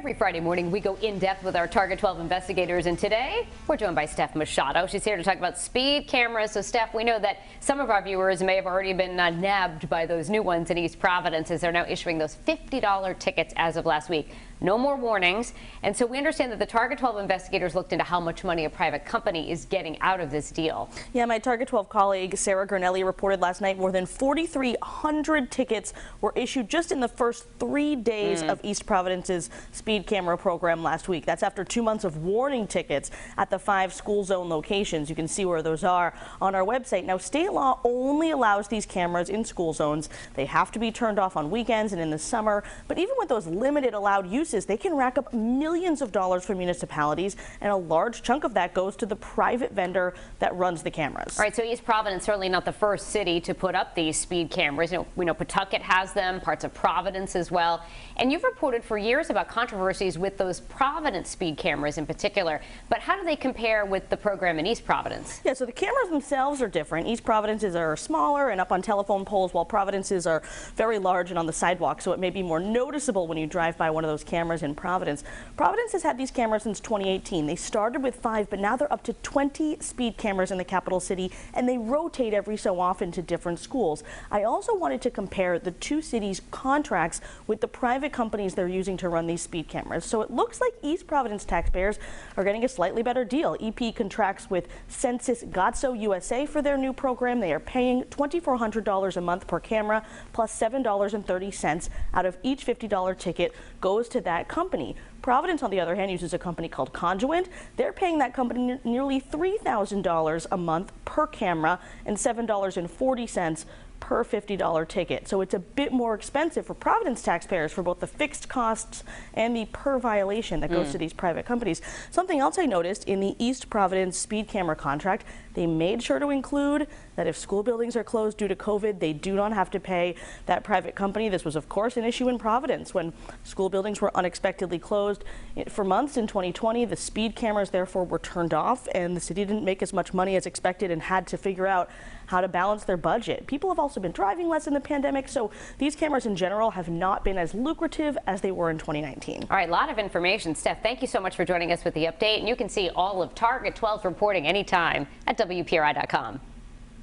Every Friday morning, we go in depth with our Target 12 investigators, and today we're joined by Steph Machado. She's here to talk about speed cameras. So, Steph, we know that some of our viewers may have already been nabbed by those new ones in East Providence, as they're now issuing those $50 tickets as of last week. No more warnings. And so we understand that the Target 12 investigators looked into how much money a private company is getting out of this deal. Yeah, my Target 12 colleague Sarah Gurnelli reported last night more than 4,300 tickets were issued just in the first 3 days of East Providence's speed camera program last week. That's after 2 months of warning tickets at the 5 school zone locations. You can see where those are on our website. Now, state law only allows these cameras in school zones. They have to be turned off on weekends and in the summer. But even with those limited allowed uses, they can rack up millions of dollars for municipalities, and a large chunk of that goes to the private vendor that runs the cameras. All right, so East Providence certainly not the first city to put up these speed cameras. We know Pawtucket has them, parts of Providence as well. And you've reported for years about controversies with those Providence speed cameras in particular. But how do they compare with the program in East Providence? Yeah, so the cameras themselves are different. East Providence's are smaller and up on telephone poles, while Providence's are very large and on the sidewalk, so it may be more noticeable when you drive by one of those cameras in Providence. Providence has had these cameras since 2018. They started with 5, but now they're up to 20 speed cameras in the capital city, and they rotate every so often to different schools. I also wanted to compare the two cities' contracts with the private companies they're using to run these speed cameras. So it looks like East Providence taxpayers are getting a slightly better deal. EP contracts with Census Gotso USA for their new program. They are paying $2,400 a month per camera, plus $7.30 out of each $50 ticket goes to that company. Providence, on the other hand, uses a company called Conduent. They're paying that company nearly $3,000 a month per camera and $7.40 per $50 ticket. So it's a bit more expensive for Providence taxpayers for both the fixed costs and the per violation that goes to these private companies. Something else I noticed in the East Providence speed camera contract, they made sure to include that if school buildings are closed due to COVID, they do not have to pay that private company. This was, of course, an issue in Providence when school buildings were unexpectedly closed for months in 2020. The speed cameras, therefore, were turned off, and the city didn't make as much money as expected and had to figure out how to balance their budget. People have also been driving less in the pandemic, so these cameras in general have not been as lucrative as they were in 2019. All right, a lot of information. Steph, thank you so much for joining us with the update. And you can see all of Target 12's reporting anytime at WPRI.com.